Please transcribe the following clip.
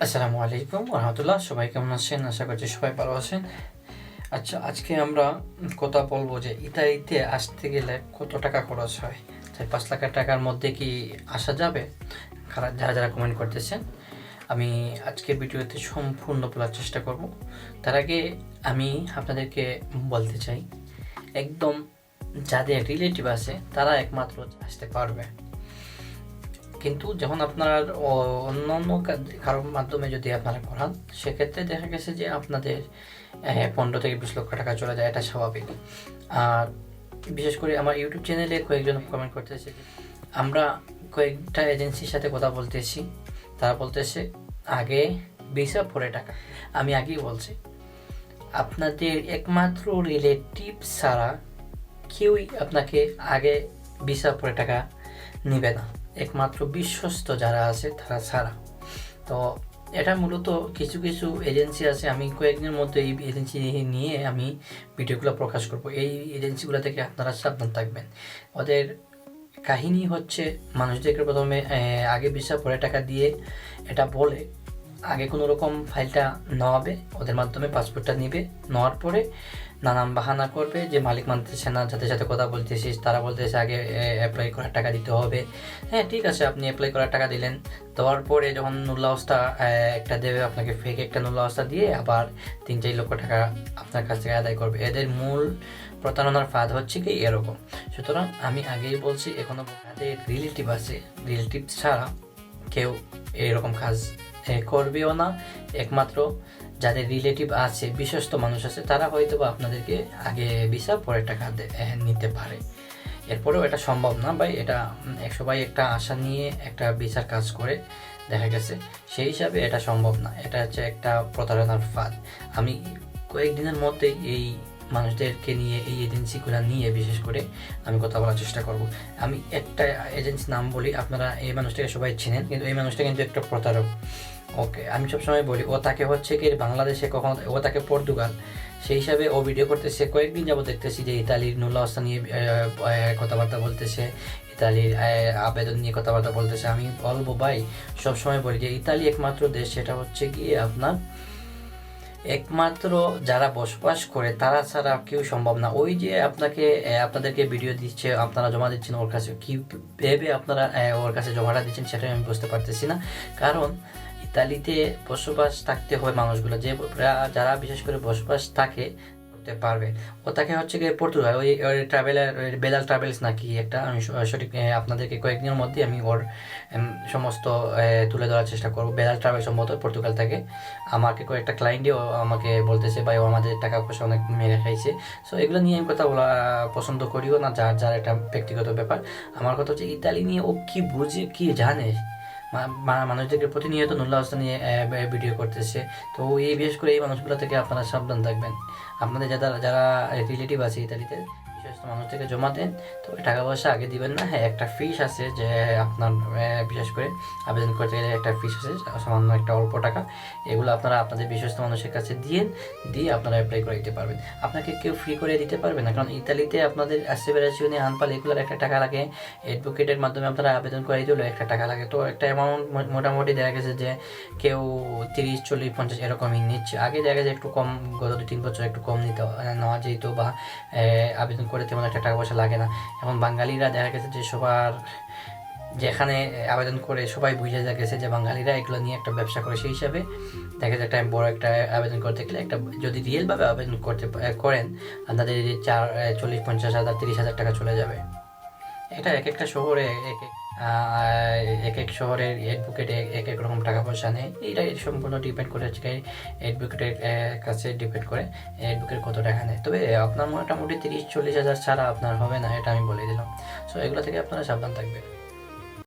আসসালামু আলাইকুম রহমতুল্লাহ। সবাই কেমন আছেন? আশা করছি সবাই ভালো আছেন। আচ্ছা, আজকে আমরা কথা বলবো যে ইতালিতে আসতে গেলে কত টাকা খরচ হয়। তাই 5 লাখ টাকার মধ্যে কি আসা যাবে? যারা যারা কমেন্ট করতেছেন, আমি আজকের ভিডিওতে সম্পূর্ণ বলার চেষ্টা করব। তার আগে আমি আপনাদেরকে বলতে চাই, একদম যাদের রিলেটিভ আছে তারা একমাত্র আসতে পারবে। কিন্তু যখন আপনার অন্য অন্য কারোর মাধ্যমে যদি আপনারা করান, সেক্ষেত্রে দেখা গেছে যে আপনাদের 15 থেকে 20 লক্ষ টাকা চলে যায়। এটা স্বাভাবিক। আর বিশেষ করে আমার ইউটিউব চ্যানেলে কয়েকজন কমেন্ট করতেছে যে আমরা কয়েকটা এজেন্সির সাথে কথা বলতেছি, তারা বলতেছে আগে ভিসা পরে টাকা। আমি আগেই বলছি, আপনাদের একমাত্র রিলেটিভ ছাড়া কেউই আপনাকে আগে ভিসা পরে টাকা নেবে না, একমাত্র বিশ্বস্ত যারা আছে তারা ছাড়া। তো এটা মূলত কিছু কিছু এজেন্সি আছে, আমি কয়েকদিনের মধ্যে এই এজেন্সি নিয়ে আমি ভিডিওগুলো প্রকাশ করব। এই এজেন্সিগুলো থেকে আপনারা সাবধান থাকবেন। ওদের কাহিনী হচ্ছে, মানুষদেরকে প্রথমে আগে ভিসা পরে টাকা দিয়ে এটা বলে আগে কোনো রকম ফাইলটা নেওয়াবে, ওদের মাধ্যমে পাসপোর্টটা নেবে, নেওয়ার পরে নানান বাহানা করবে যে মালিক মানতেছে না, যাদের সাথে কথা বলতেছিস তারা বলতেছে আগে অ্যাপ্লাই করার টাকা দিতে হবে। হ্যাঁ, ঠিক আছে, আপনি অ্যাপ্লাই করার টাকা দিলেন, দেওয়ার পরে যখন নুল্লাহস্তা একটা দেবে আপনাকে, ফেক একটা নুল্লাহস্তা দিয়ে আবার 3-4 লক্ষ টাকা আপনার কাছ থেকে আদায় করবে। এদের মূল প্রতারণার ফাঁদ হচ্ছে কি এরকম। সুতরাং আমি আগেই বলছি, এখনও যাদের রিলেটিভ আছে, রিলেটিভ ছাড়া কেউ এরকম কাজ করবেও না। একমাত্র যাদের রিলেটিভ আছে, বিশ্বস্ত মানুষ আছে, তারা হয়তো বা আপনাদেরকে আগে ভিসা পরে টাকা নিতে পারে। এরপরেও এটা সম্ভব না ভাই। এটা সবাই একটা আশা নিয়ে একটা ভিসার কাজ করে, দেখা গেছে সেই হিসাবে এটা সম্ভব না। এটা হচ্ছে একটা প্রতারণার ফাঁদ। আমি কয়েকদিনের মধ্যেই এই মানুষদেরকে নিয়ে, এই এজেন্সিগুলো নিয়ে বিশেষ করে আমি কথা বলার চেষ্টা করব। আমি একটা এজেন্সির নাম বলি, আপনারা এই মানুষটাকে সবাই চিনেন, কিন্তু এই মানুষটা কিন্তু একটা প্রতারক। ওকে, আমি সবসময় বলি, ও তাকে হচ্ছে কি বাংলাদেশে কখনো, ও তাকে পর্তুগাল, সেই হিসাবে ও ভিডিও করতেছে। কয়েকদিন যাবো দেখতেছি যে ইতালির নুল্লাহস্তা নিয়ে কথাবার্তা বলতেছে, ইতালির আবেদন নিয়ে কথাবার্তা বলতেছে। আমি বলবো ভাই, সবসময় বলি যে ইতালি একমাত্র দেশ, সেটা হচ্ছে গিয়ে আপনার একমাত্র যারা বসবাস করে তারা ছাড়া কেউ সম্ভব না। ওই যে আপনাদেরকে ভিডিও দিচ্ছে, আপনারা জমা দিচ্ছেন ওর কাছে, কি ভেবে আপনারা ওর কাছে জমাটা দিচ্ছেন সেটাই আমি বুঝতে পারতেছি না। কারণ ইতালিতে বসবাস থাকতে হয় মানুষগুলো, যে যারা বিশেষ করে বসবাস থাকে করতে পারবে। ও তাকে হচ্ছে গিয়ে পর্তুগাল, ওই ট্রাভেলার, বেলাল ট্রাভেলস নাকি একটা, আমি সঠিক আপনাদেরকে কয়েকদিনের মধ্যে আমি ওর সমস্ত তুলে ধরার চেষ্টা করবো। বেলাল ট্রাভেল সম্ভবত পর্তুগাল থেকে। আমাকে কয়েকটা ক্লায়েন্টই আমাকে বলতেছে ভাই, ও আমাদের টাকা পয়সা অনেক মেরে খাইছে। সো এগুলো নিয়ে আমি কথা বলা পছন্দ করিও না, যার যার একটা ব্যক্তিগত ব্যাপার। আমার কথা হচ্ছে ইতালি নিয়ে ও কি বুঝে, কি জানে, মানুষদেরকে প্রতিনিয়ত নুল্লাহস্তা নিয়ে ভিডিও করতেছে। তো এই বিশেষ করে এই মানুষগুলো থেকে আপনারা সাবধান থাকবেন। আপনাদের যারা যারা রিলেটিভ আছে ইতালিতে, বিশেষ মানুষদেরকে জমা দেন, তো টাকা পয়সা আগে দিবেন না। হ্যাঁ, একটা ফিস আছে, যে আপনার বিশেষ করে আবেদন করতে গেলে একটা ফিস আছে, সামান্য একটা অল্প টাকা। এগুলো আপনারা আপনাদের বিশ্বস্ত মানুষের কাছে দিয়ে আপনারা অ্যাপ্লাই করে দিতে পারবেন। আপনাকে কেউ ফ্রি করে দিতে পারবে না, কারণ ইতালিতে আপনাদের অ্যাসেভারেশনে আনপাল এগুলোর একটা টাকা লাগে। অ্যাডভোকেটের মাধ্যমে আপনারা আবেদন করে দিলেও একটা টাকা লাগে। তো একটা অ্যামাউন্ট মোটামুটি দেখা গেছে যে কেউ 30, 40, 50 এরকমই নিচ্ছে। আগে দেখা গেছে একটু কম, গত 2-3 বছর একটু কম নেওয়া যেত, বা আবেদন করে তেমন একটা টাকা পয়সা লাগে না। এখন বাঙালিরা দেখা গেছে যে সবার যেখানে আবেদন করে সবাই বুঝে গেছে যে বাঙালিরা এগুলো নিয়ে একটা ব্যবসা করে। সেই হিসাবে দেখা যায় একটা বড় একটা আবেদন করতে গেলে, একটা যদি রিয়েলভাবে আবেদন করেন, আপনাদের 40-50 হাজার, 30 হাজার টাকা চলে যাবে। এটা এক একটা শহরে এক এক শহরের অ্যাডভোকেট এক এক রকম টাকা পয়সা নেয়। এটা সম্পূর্ণ ডিপেন্ড করে হচ্ছে অ্যাডভোকেটের কাছে ডিপেন্ড করে অ্যাডভোকেট কত টাকা নেয়। তবে আপনার মোটামুটি 30-40 হাজার ছাড়া আপনার হবে না, এটা আমি বলে দিলাম। সো এগুলো থেকে আপনারা সাবধান থাকবেন।